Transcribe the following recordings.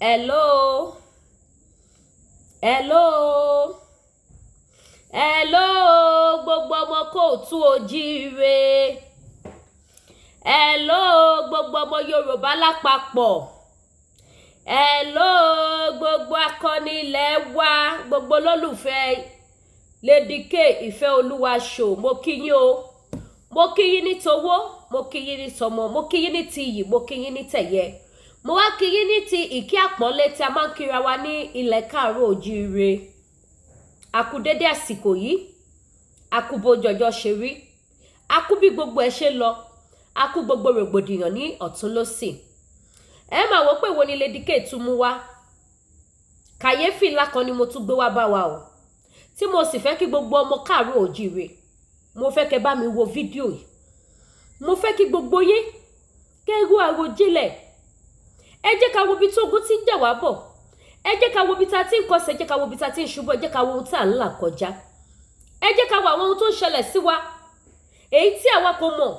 Hello. Hello. Hello. Gbogbo ọmọ kóòtù ojíire. Hello. Gbogbo ọmọ Yorùbá lápapọ̀. Hello. Gbogbo akọni ilẹ̀ wa. Gbogbo olólùfẹ́ Lady K Ìfẹ́ Olúwa show. Mo kí yín o. Mo kí yín ní towó. Mo kí yín ní tọmọ. Mo kí yín ní tiyì. Mo kí yín ní tẹ̀yẹ. Mo wá kí yín ní ti ìkí àpọ́nlé tí a máa ń kíra wa ní ilẹ̀ káàárọ̀ ojíire. A kú dédé àsìkò yìí. A kú bó jọjọ ṣe rí. A kú bí gbogbo ẹ ṣe lọ. A kú gbogbo rògbòdìyàn ní ọ̀tún lósì. Ẹ máa wò pé wo ni Lady K tún mú wá. Kàyéfì ńlá kan ni mo tún gbé wá bá wa o. Tí mo sì fẹ́ kí gbogbo ọmọ káàárọ̀ ojíire. Mo fẹ́ kẹ́ bá mi wo fídíò yìí. Mo fẹ́ kí gbogbo yín kẹ́ ro àròjinlẹ̀. Ẹ jẹ́ ká wo bí tó ogun ti ń jà wá bọ̀. Ẹ jẹ́ ká wo bí ta ti ń kọsẹ̀, ẹ jẹ́ ká wo bí ta ti ń ṣubú, ẹ jẹ́ ká wo ohun tí à ń là kọjá. Ẹ jẹ́ ká wo àwọn ohun tó ń ṣẹlẹ̀ sí wa. Èyí tí àwa kò mọ̀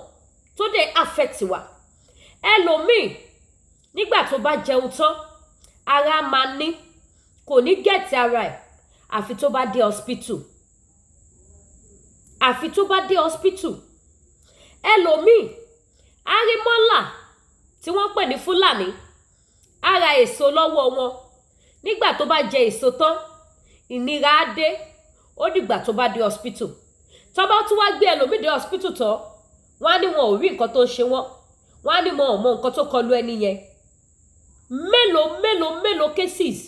tó dé affect wa. Ẹlòmíì nígbà tó bá jẹun tán, ara máa ní, kò ní gẹ̀ẹ́tì ara ẹ̀ àfi tó bá dé hospital. Àfi tó bá dé hospital. Ẹlòmíì arímọ́là tí wọ́n pè ní Fúlàní. Ara èso lọ́wọ́ wọn. Nígbà tó bá jẹ èso tán, ìnira á dé. Ó dìgbà tó bá dé hospital. Tó bá tún wá gbé ẹlòmíì dé hospital tán, wọ́n á ní wọn ò rí nǹkan tó ń ṣe wọ́n. Wọ́n á ní wọn ò mọ nǹkan tó kọlu ẹni yẹn. Mélòó cases.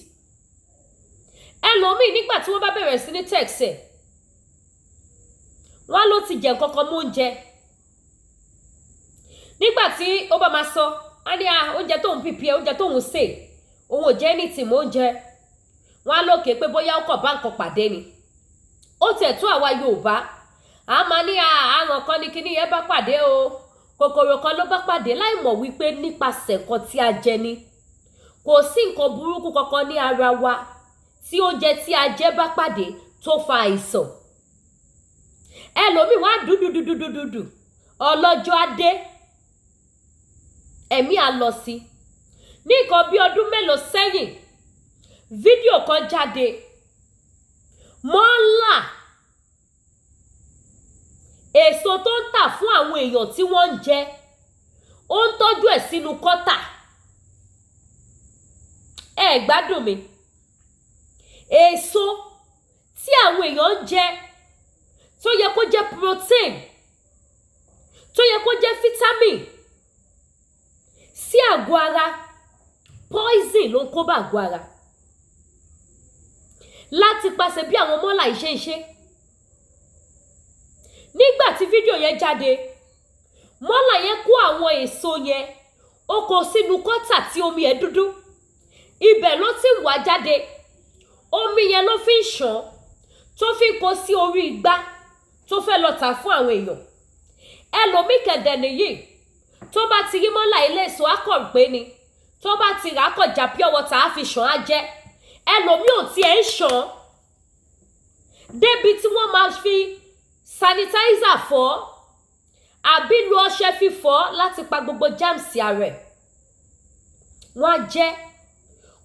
Ẹlòmíì nígbà tí wọ́n bá bẹ̀rẹ̀ sí ní text ẹ̀, wọ́n á ló ti jẹ nǹkan kan mú oúnjẹ. Nígbà tí ó bá máa sọ, á ní oúnjẹ tóun prepare, oúnjẹ tóun sè, òun ò jẹ anything mọ́ oúnjẹ. Wọ́n á lókè pé bóyá ó kàn bá nǹkan pàdé ni. Ó tiẹ̀ tó àwa Yorùbá. A máa ní àrùn kan ní kíní yẹn bá pàdé o. Kòkòrò kan ló bá pàdé láì mọ̀ wípé nípasẹ̀ nǹkan tí a jẹ ni. Kò sí nǹkan burúkú kankan ní ara wa tí oúnjẹ tí a jẹ bá pàdé tó fa àìsàn. Ẹlòmíì wá dúdú. Ọlọ́jọ́ á dé. Ẹ̀mí á lọ sí. Ní nǹkan bí ọdún mélòó sẹ́yìn, fídíò kan jáde. Mọ́là èso tó ń tà fún àwọn èèyàn tí wọ́n ń jẹ, ó ń tọ́jú ẹ̀ sínú kọ́tà. Ẹ gbádùn mi. Èso tí àwọn èèyàn ń jẹ tó yẹ kó jẹ́ protein, tó yẹ kó jẹ́ vitamin sí àgọ́ ara, poison ló ń kó bá àgọ́ ara. Láti pàṣẹ bí àwọn mọ́là yìí ṣe ń ṣe. Nígbà tí fídíò yẹn jáde, mọ́là yẹn kó àwọn èso yẹn, ó kó sínú kọ́tà tí omi ẹ̀ dúdú. Ibẹ̀ ló ti wá jáde. Omi yẹn ló fi ń ṣàn, tó fi kó sí orí igbá, tó fẹ́ lọ tà fún àwọn èèyàn. Ẹlòmíì kẹ̀dẹ̀ nìyí, tó bá ti rí mọ́là ilé èso akọ̀ pé ni, tó bá ti rà kọjá pure water á fi ṣàn á jẹ. Ẹlòmíì ò tiẹ̀ ń ṣàn débi tí wọ́n máa fi sanitizer fọ̀ àbí lu ọṣẹ fífọ̀ láti pa gbogbo germs ara ẹ̀. Wọ́n á jẹ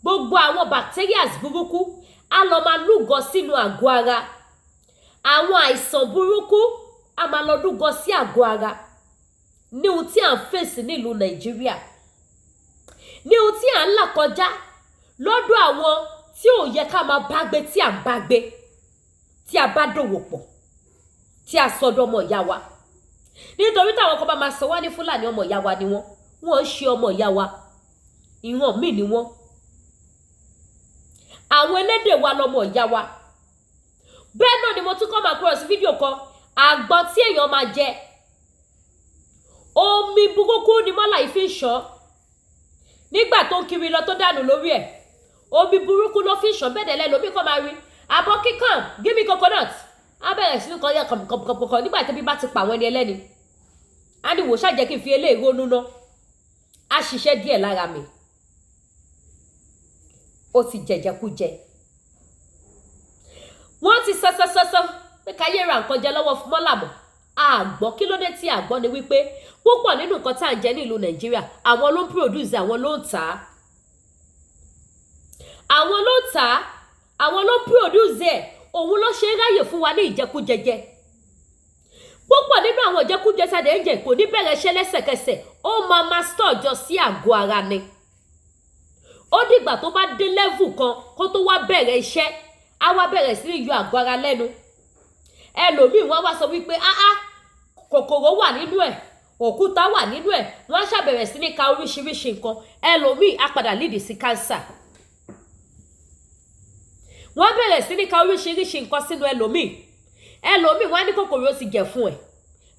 gbogbo àwọn bacterias burúkú á lọ máa lúgọ sínú àgọ́ ara. Àwọn àìsàn burúkú á máa lọ lúgọ sí àgọ́ ara. Ní ohun tí à ń fèsì nílùú Nàìjíríà. Ní ohun tí à ń là kọjá lọ́dọ̀ àwọn tí ò yẹ ká máa bá gbé tí à ń bá gbé, tí a bá dòwò pọ̀, tí a sọdọ̀ ọmọ ìyá wa. Nítorí táwọn kan bá máa sọ wá ní Fúlàní ọmọ ìyá wa ni wọ́n. Wọ́n ń ṣe ọmọ ìyá wa. Ìran míì ni wọ́n. Àwọn elédè wa lọmọ ìyá wa. Bẹ́ẹ̀ náà ni mo tún kọ́ máa kúrò sí fídíò kan. Àgbọn tí èèyàn máa jẹ. Omi burúkú ni mọ́là yìí fi ń ṣàn. Nígbà tó ń kiri lọ tó dànù lórí ẹ̀. Omi burúkú ló fi ń ṣàn. Bẹ́ẹ̀ dẹ̀lẹ́ lómi kan máa rí. Aboki come, give me coconut. A bẹ̀rẹ̀ sí ní kan yẹ kọ̀kọ̀kọ̀ nígbà tí bí bá ti pa àwọn ẹni ẹlẹ́ni. A ní wò ṣàjẹ́ kí n fi eléyìí ronú ná. A ṣiṣẹ́ díẹ̀ lára mi. Ó ti jẹjẹkújẹ. Wọ́n ti sọ pé káyé ra nǹkan jẹ lọ́wọ́ fún mọ́là mọ́. Àgbọ́ kí ló dé tí àgbọ́ ni wípé púpọ̀ nínú nǹkan tá à ń jẹ ní ìlú Nàìjíríà àwọn ló ń produce, àwọn ló ń tà á. àwọn ló tà á, àwọn ló produce ẹ̀, òun ló ṣe ráyè fún wa ní ìjẹkújẹjẹ. Púpọ̀ nínú àwọn ìjẹkújẹ sáde ń jẹ kò ní bẹ̀rẹ̀ iṣẹ́ lẹ́sẹ̀kẹsẹ̀, ó máa store jọ sí àgọ́ ara ni. Ó dìgbà tó bá dé level kan kó tó wá bẹ̀rẹ̀ iṣẹ́, á wá bẹ̀rẹ̀ sí ní yọ àgọ́ ara lẹ́nu. Ẹlòmíì wọ́n wá sọ wípé kòkòrò wà nínú ẹ̀, òkúta wà nínú ẹ̀, wọ́n ṣàbẹ̀rẹ̀ sí ní ka oríṣiríṣi nǹkan. Ẹlòmíì á padà lead sí cancer. Wọ́n bẹ̀rẹ̀ sí ní ka oríṣiríṣi nǹkan sínú ẹlòmíì wọ́n á ní kòkòrò ti jẹ̀ fún ẹ̀.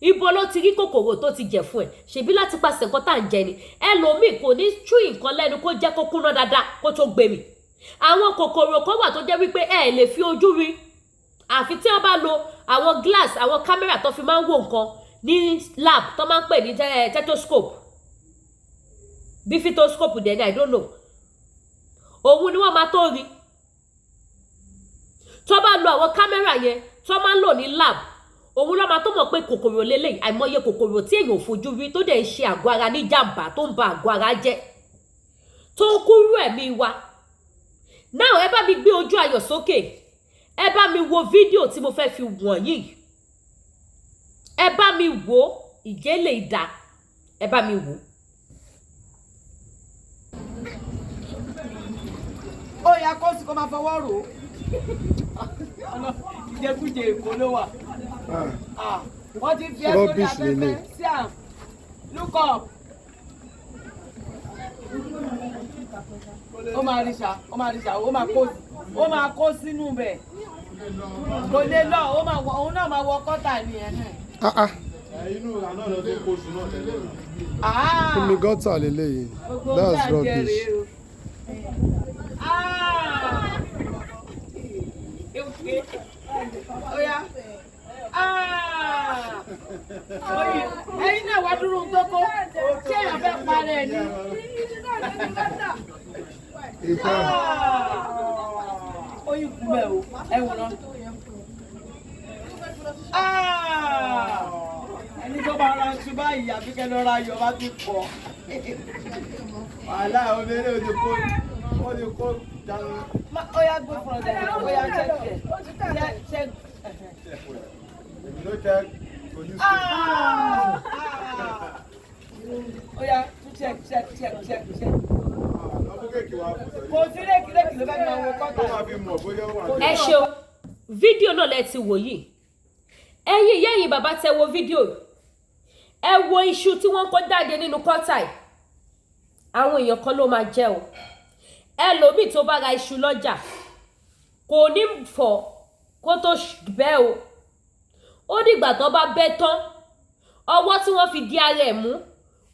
Ibo ló ti rí kòkòrò tó ti jẹ̀ fún ẹ̀? Ṣebí láti pàṣẹ nǹkan tá à ń jẹ ni. Ẹlòmíì kò ní tú nǹkan lẹ́nu kó jẹ́ kó kúnná dáadáa kó tó gbé mì. Àwọn kòkòrò kan wà tó jẹ́ wípé ẹ lè fi ojú rí, àfi tí wọ́n bá lo àwọn glass, àwọn kámẹ́rà tó fi máa ń wo nǹkan ní lab tó máa ń pè ní stethoscope, bí fitoscope dẹ̀ ni, I don't know. Òun ni wọ́n máa tó rí. Tó bá lo àwọn kámẹ́rà yẹn tó máa ń lò ní lab, òun ló máa tó mọ̀ pé kòkòrò lélẹ̀. Àìmọye kòkòrò tí èèyàn ò fojú rí tó dẹ̀ ń ṣe àgọ́ ara ní jàǹbá, tó ń ba àgọ́ ara jẹ́, tó ń kúrú ẹ̀mí wa. Now ẹ bá mi gbé ojú ayọ̀ sókè, ẹ bá mi wo fídíò tí mo fẹ́ fi wọ̀nyí. Ẹ bá mi wo ìjẹ́lẹ̀ ìdá, ẹ bá mi wo. Ó yá kó sì kó máa fọwọ́ rò ó. Ìjẹkújẹ Èkó ló wà. Wọ́n ti fi ẹ̀sọ́ ní afẹ́fẹ́ sí à. Look up. Ó máa rí ṣá, ó máa kó sínú bẹ̀. Kò lè lọ, òun náà máa wọ kọ́tà ní ẹ̀ náà. Inú àná lọ tó kó oṣù náà tẹ́lẹ̀. Omi gọ́tà lélẹ́yìí. That's rubbish. Oya. Ẹyin náà wá dúró tó kó. Ṣé èèyàn fẹ́ parẹ́ ni? Oyin kú bẹ́ẹ̀ o, ẹ wò ná. Ẹni tó bá ra ṣu báyìí àbí kẹ́ lọ ra ayọ̀ bá ti pọ̀. Wàhálà obìnrin ò ti kó jáde. Oya gbé fún ọ̀dẹ̀, oya check it. Check. If you no check, go use Oya check. Kò sí rékìrékì ló fẹ́ máa wo kọ́tà. Ó máa fi mọ̀ bóyá ó wà ní. Ẹ ṣeun, fídíò náà lẹ ti wò yìí. Ẹ̀yin ìyá yìí bàbá tẹ wo fídíò. Ẹ wo iṣu tí wọ́n kó jáde nínú kọ́tà yìí. Àwọn èèyàn kan ló máa jẹ o. Ẹlòmíì tó bá ra iṣu lọ́jà kò ní fọ̀ kó tó bẹ́ o. Ó dìgbà tó bá bẹ́ tán, ọwọ́ tí wọ́n fi di ara ẹ̀ mú,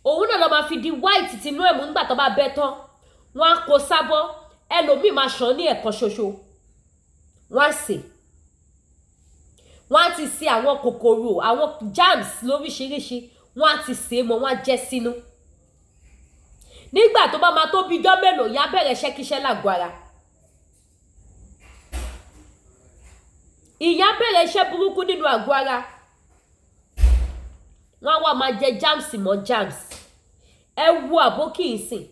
òun náà ló máa fi di white tinú ẹ̀ mú nígbà tó bá bẹ́ tán. Wọ́n á kó sábọ́, ẹlòmíì máa ṣàn ní ẹ̀kan ṣoṣo. Wọ́n á sè. Wọ́n á ti sè àwọn kòkòrò, àwọn germs lóríṣiríṣi, wọ́n á ti sè mọ́, wọ́n á jẹ́ sínú. Nígbà tó bá máa tó bí ijọ́ mélòó, yá bẹ̀rẹ̀ ṣẹ́kíṣẹ́ lágọ̀ọ́ ara. Ìyá bẹ̀rẹ̀ iṣẹ́ burúkú nínú àgọ́ ara. Wọ́n wá máa jẹ germs mọ́ germs. Ẹ wo àbókì ìsìn.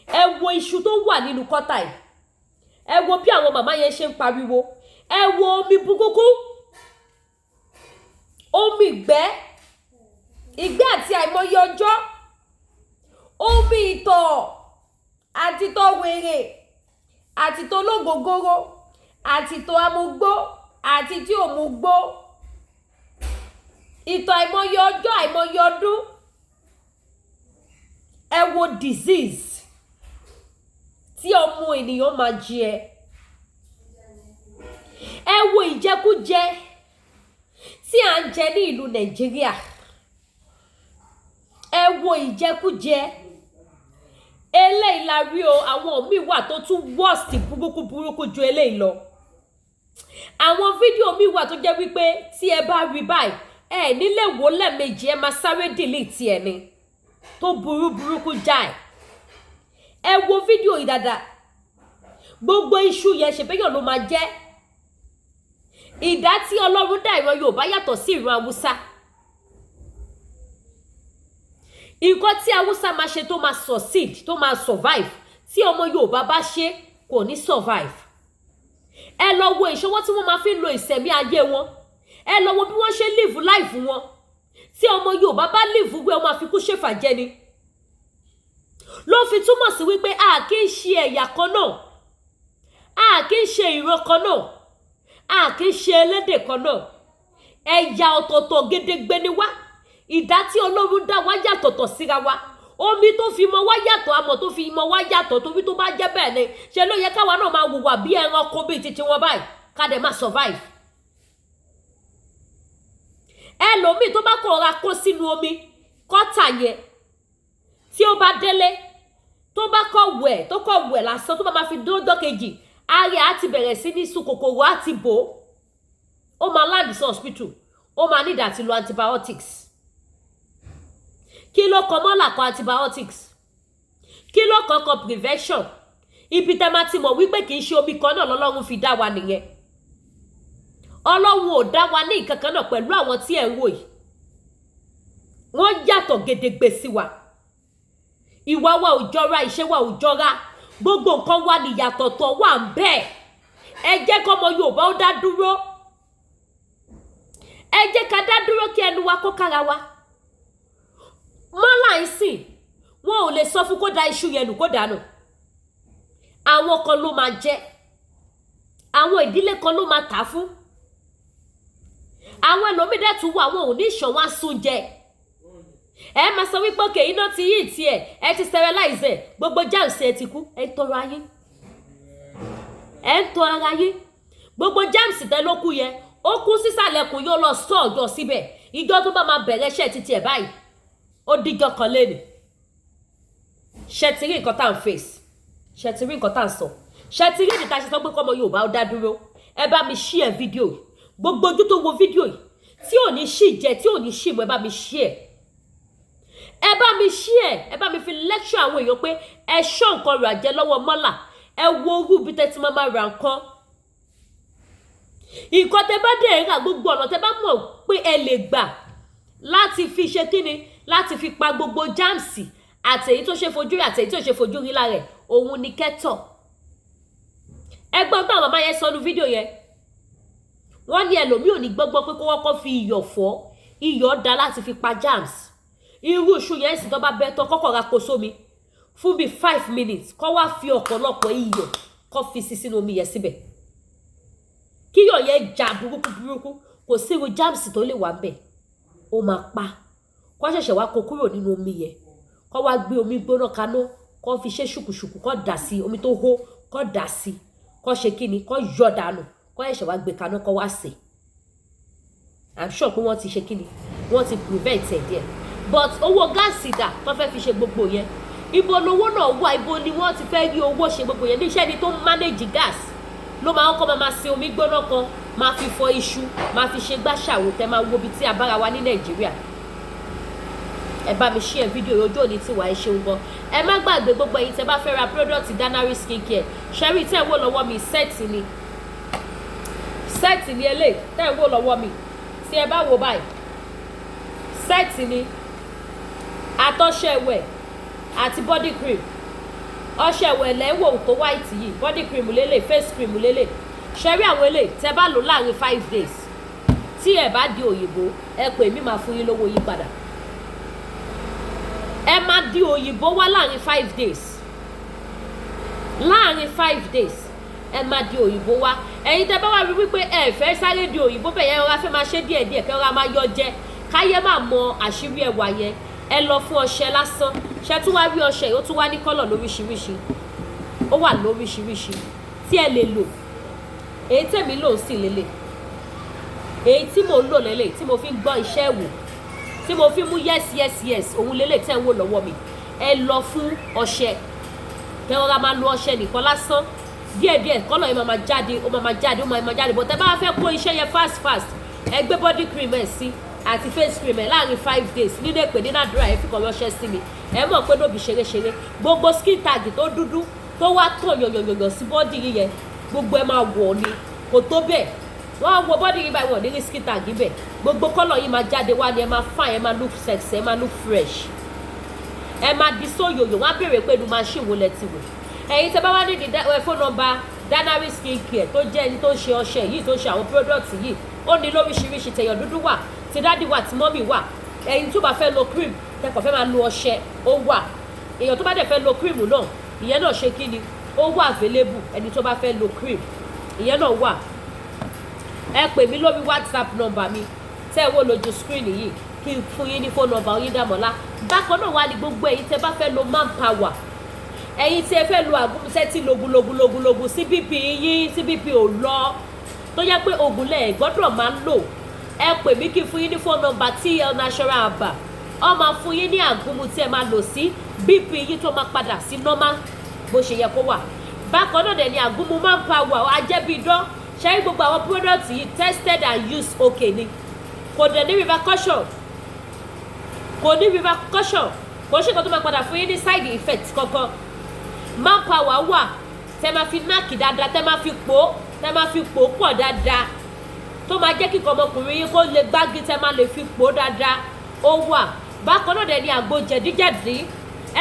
Ẹ wo iṣu tó wà nínú kọ́tà yìí. Ẹ wo bí àwọn màmá yẹn ṣe ń pariwo. Ẹ wo omi burúkú. Omi ìgbẹ́ àti àìmọye ọjọ́. Omi ìtọ̀ àti tọ̀ wèrè àti tọ̀ ológógóró àti tọ̀ amúgbó àti tí ò mú gbó. Ìtọ̀ àìmọye ọjọ́ àìmọye ọdún. Ẹ wo disease tí ọmọ ènìyàn máa jẹ. Ẹ wo ìjẹkújẹ tí à ń jẹ ní ìlú Nàìjíríà. Ẹ wo ìjẹkújẹ. Eléyìí la rí o, àwọn míì wà tó tún worst burúkú ju eléyìí lọ. Àwọn fídíò míì wà tó jẹ́ wípé tí ẹ bá rí báyìí, ẹ nílé wò lẹ́ẹ̀mejì, ẹ máa sáré delete ẹ ni. Tó burúkú jáì. Ẹ wo fídíò yìí dáadáa. Gbogbo iṣu yẹn ṣèbéyàn ló máa jẹ́. Ìdá tí Ọlọ́run dá ìran Yorùbá yàtọ̀ sí ìran Haúsá. Nǹkan tí Haúsá máa ṣe tó máa succeed, tó máa survive, tí ọmọ Yorùbá bá ṣe, kò ní survive. Ẹ lọ wo ìṣọwọ́ tí wọ́n máa fi lo ìsẹ̀mí ayé wọn. Ẹ lọ wo bí wọ́n ṣe live life wọn. Tí ọmọ Yorùbá bá live wé ọmọ àfikún ṣèfàjẹ́ ni. Ló fi túmọ̀ sí wípé a kì í ṣe ẹ̀yà kan náà. A kì í ṣe ìran kan náà. A kì í ṣe elédè kan náà. Ẹ̀yà ọ̀tọ̀ọ̀tọ̀ gédégbé ni wá. Ìdá tí Ọlọ́run dá wá yàtọ̀tọ̀ síra wa. Omi tó fi mọ wá yàtọ̀, amọ̀ tó fi mọ wá yàtọ̀, torí tó bá jẹ́ bẹ́ẹ̀ ni ṣe ló yẹ káwa náà máa hùwà bí ẹranko bíi titi wọn báyìí ká dẹ̀ máa survive. Ẹlòmíì tó bá kọ̀ọ̀ra kó sínú omi kọ́tà yẹn tí ó bá délé tó bá kọ̀ wẹ̀ lásán tó bá máa fi dọ́jọ́ kejì ààrẹ á ti bẹ̀rẹ̀ sí ní sùn kòkòrò á ti bò ó máa land sí hospital ó máa need àti lo antibiotics. Kí ló kọ mọ́là kan antibiotics? Kí ló kọ prevention? Ibi tẹ́ máa ti mọ̀ wípé kì í ṣe omi kan náà lọ́lọ́run fi dá wa nìyẹn. Ọlọ́run ò dá wa ní ìkankan náà pẹ̀lú àwọn tí ẹ̀ ń wò yìí. Wọ́n yàtọ̀ gedegbe sí wa. Ìwà wa ò jọra, ìṣe wa ò jọra. Gbogbo nǹkan wa ni ìyàtọ̀tọ̀ wà ń bẹ. Ẹ jẹ́ kọ́mọ Yorùbá ó dá dúró. Ẹ jẹ́ ká dá dúró kí ẹnu wa kó kára wa. Mọ́là ń sìn, wọn ò lè sọ fún kó da iṣu yẹn nù kó dànù. Àwọn kan ló máa jẹ. Àwọn ìdílé kan ló máa tà fún. Àwọn ẹlòmíì dẹ̀ tún wà wọn ò ní ìṣọ̀wọ́n asún jẹ. Ẹ máa sọ wípé òkè iná ti yí tiẹ̀, ẹ ti sterilize ẹ̀, gbogbo germs ẹ ti kú, ẹ ń tọrọ ayé. Ẹ ń tọ ara yé. Gbogbo germs tẹ ló kú yẹn, ó kú sísàlẹ̀kùn yóò lọ sọ ọjọ́ síbẹ̀. Ìjọ tó bá máa bẹ̀rẹ̀ iṣẹ́ títí ẹ̀ báyìí. Ó díjọ́ kan léni. Ṣé ti rí nǹkan tá à ń face? Ṣé ti rí nǹkan tá à ń sọ? Ṣé ti rí ìdí tá a ṣe sọ pé kọ́mọ Yorùbá ó dá dúró? Ẹ bá mi share fídíò yìí. Gbogbo ojú tó wo fídíò yìí tí ò ní ṣì jẹ, tí ò ní ṣì mọ́, ẹ bá mi share. Ẹ bá mi share, ẹ bá mi fi lecture àwọn èèyàn pé ẹ ṣọ́ nǹkan rà jẹ lọ́wọ́ mọ́là. Ẹ wo orú bí tẹ́ ti máa ra nǹkan. Nǹkan tẹ́ bá dẹ̀ rà gbogbo ọ̀nà tẹ́ bá mọ̀ pé ẹ lè gbà láti fi ṣe kíni, láti fi pa gbogbo jáàmsì àtèyí tó ṣe fojú rí àtèyí tó ṣe fojú rí lára ẹ̀, òun ni kẹ́tọ̀. Ẹgbọ́n táwọn màmá yẹn sọ nu fídíò yẹn. Wọ́n ní ẹlòmíì ò ní gbọ́gbọ́ pé kó wọ́kọ́ fi iyọ̀ fọ́. Iyọ̀ dá láti fi pa jáàmsì. Irú iṣu yẹn sì tó bá bẹ́ tán kọ́kọ́ ra kó sómi fún bí 5 minutes kó wá fi ọ̀pọ̀lọpọ̀ iyọ̀ kó fi sí sínú omi yẹn síbẹ̀. Kíyọ̀ yẹn já burúkú kò sí irú jáàmsì tó lè wà ńbẹ̀. Ó máa pa. Kó ṣẹ̀ṣẹ̀ wá kó kúrò nínú omi yẹn. Kó wá gbé omi gbóná kaná, kó fi ṣe ṣùkùṣùkù, kó dà sí omi tó hó, kó dà sí. Kó ṣe kíni, kó yọ̀ dànù, kó ṣẹ̀ṣẹ̀ wá gbé kaná kó wá sè. I'm sure pé wọ́n ti ṣe kíni, wọ́n ti prevent ẹ̀ díẹ̀. But owó gáàsì dà tó fẹ́ fi ṣe gbogbo yẹn. Ibo lowó náà wà, ibo ni wọ́n ti fẹ́ rí owó ṣe gbogbo yẹn. Ní iṣẹ́ ni tó manage gas ló máa ń kọ́ máa ṣe omi gbóná kan, máa fi fọ iṣu, máa fi ṣe gbàṣàwò tẹ́ máa wo ibi tí a bára wa ní Nàìjíríà. Ẹ bá mi share fídíò ojú òní tí wà ẹ ṣeun gan. Ẹ má gbàgbé gbogbo ẹ̀yin tẹ́ bá fẹ́ ra product Danari skincare. Sherry tẹ́ ń wò lọ́wọ́ mi set ni. Set ni eléyìí tẹ́ ń wò lọ́wọ́ mi. Tí ẹ bá wò báyìí. Set ni. Àtọ̀ṣẹ ìwẹ̀ àti body cream. Ọṣẹ ìwẹ̀ lẹ́ wò tó white yìí, body cream lélẹ̀, face cream lélẹ̀. Sherry àwọn eléyìí tẹ́ bá lò láàrin 5 days. Tí ẹ bá di òyìnbó, ẹ pè mí máa fún yín lówó yín padà. Ẹ máa di òyìnbó wá láàrin 5 days. Láàrin 5 days ẹ máa di òyìnbó wá. Ẹ̀yin tẹ́ bá wá rí wípé ẹ fẹ́ sáré di òyìnbó bẹ́ẹ̀ yẹn ọ̀rá fẹ́ máa ṣe díẹ̀díẹ̀ kẹ́ ọ̀rá máa yọ jẹ káyé máa mọ àṣírí ẹwà yẹn. Ẹ lọ fún ọṣẹ lásán. Ṣé tún wá rí ọṣẹ yìí ó tún wá ní kọ́lọ̀ lóríṣiríṣi. Ó wà lóríṣiríṣi tí ẹ lè lò. Èyí tèmi lò ń sìn lélẹ̀. Èyí tí mo lò lélẹ̀ tí mo fi ń gbọ́ iṣẹ́ wò. Tí mo fi mú yes òun lélẹ̀ tẹ́ ń wò lọ́wọ́ mi. Ẹ lọ fún ọṣẹ. Kẹ́ ọ̀rá máa lo ọṣẹ nìkan lásán. Díẹ̀díẹ̀ kọ́lọ̀ yẹn máa jáde, ó máa jáde, ó máa jáde. But tẹ́ bá fẹ́ kó iṣẹ́ yẹn fast. Ẹ gbé body cream ẹ̀ sí àti face cream ẹ̀ láàrin 5 days. Nínú èpè nínú àdúrà ẹ fi kàn ránṣẹ́ sí mi. Ẹ mọ̀ pé nóbi ṣeréṣeré. Gbogbo skin tag tó dúdú tó wá tàn yọ̀yọ̀yọ̀ sí body yìí yẹn. Gbogbo ẹ máa wọ̀ ni. Kò tó bẹ́ẹ̀. Wọ́n á wo body yìí báyìí wọ̀n ní skin tag bẹ́ẹ̀. Gbogbo kọ́lọ̀ yìí máa jáde wá ni ẹ máa fine, ẹ máa look sexy, ẹ máa look fresh. Ẹ máa di sóyòyò, wọ́n á béèrè pé inú machine wo lẹ ti wò. ẹ̀yin tẹ́ bá wá nídìí phone number Danari skin care tó jẹ́ ẹni tó ń ṣe ọṣẹ yìí tó ń ṣe àwọn product yìí ó ní lóríṣiríṣi tẹ̀yàn dúdú wà ti dádì wà tí mọ́mì wà ẹ̀yin tó bá fẹ́ lo cream tẹ́kọ̀ fẹ́ máa lo ọṣẹ ó wà èèyàn tó bá dẹ̀ fẹ́ lo cream náà ìyẹn náà ṣe kí ni ó wà available ẹni tó bá fẹ́ lo cream ìyẹn náà wà ẹ pè mí lórí WhatsApp number mi tẹ́ ẹ wò lójú screen yìí kí n fún yín ní phone number Oyindamola bákan náà wà ní gbogbo ẹ̀yin tẹ́ bá fẹ́ lo manpower ẹ̀yin tí ẹ fẹ́ lo àgùnṣẹ́ tí logun sí BP yín tí BP ò lọ tó yẹ pé oògùn lẹ̀ gbọ́dọ̀ máa ń lò ẹ pè mí kí n fún yín ní phone number TL Natural Aba ọ máa fún yín ní àgùnmu tí ẹ máa lò sí BP yín tó máa padà sí normal bó ṣe yẹ kó wà bákan náà dẹ̀ ni àgùnmu manpower ajẹ́bíidán ṣẹ́yìn gbogbo àwọn product yìí tested and used okay ni kò dẹ̀ ní repercussion kò ṣe nǹkan tó máa padà fún yín ní side effect kankan manpower wà tẹ́ máa fi náàkì dáadáa tẹ́ máa fi pò pọ̀ dáadáa tó máa jẹ́ kíkọ́ ọmọkùnrin yín kó lè gbági tẹ́ máa lè fi pò dáadáa ó wà bákan náà dẹ̀ ni àgbo jẹ̀díjẹ̀dí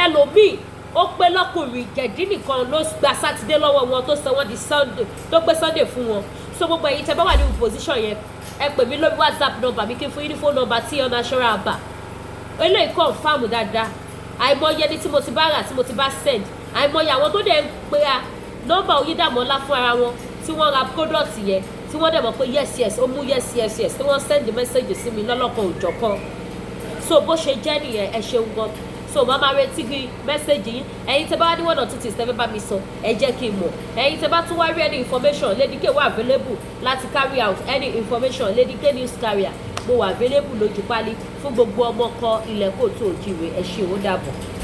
ẹlòmíì ó pé lọ́kùnrin jẹ̀dí nìkan ló gba sátidé lọ́wọ́ wọn tó sọ wọ́n di sunday tó gbé sunday fún wọn so gbogbo èyí tẹ́ bá wà ní position yẹn ẹ pè mí lórí WhatsApp number mi kí n fún yín ní phone number TL Natural Aba eléyìí confirm dáadáa àìmọye ẹni tí mo ti bá rà tí mo ti bá send àìmọye àwọn tó dẹ̀ ń pe nọ́mbà Oyindamola fún ara wọn tí wọ́n ra product yẹn tí wọ́n dẹ̀ mọ̀ pé yes ó mú yes tí wọ́n send message sí mi lọ́lọ́kan òjọ̀kan so bó ṣe jẹ́ nìyẹn ẹ ṣeun gan so màá máa retí bí message yín ẹ̀yin tẹ́ bá wá ní one or two things tẹ́ fẹ́ bá mi sọ ẹ jẹ́ kí n mọ̀ ẹ̀yin tẹ́ bá tún wá rí any information Lady K wà available láti carry out any information Lady K news carrier mo wà available lójú pálí fún gbogbo ọmọ kan ilẹ̀ Kóòtù Òjíire ẹ ṣé ó dàbọ̀.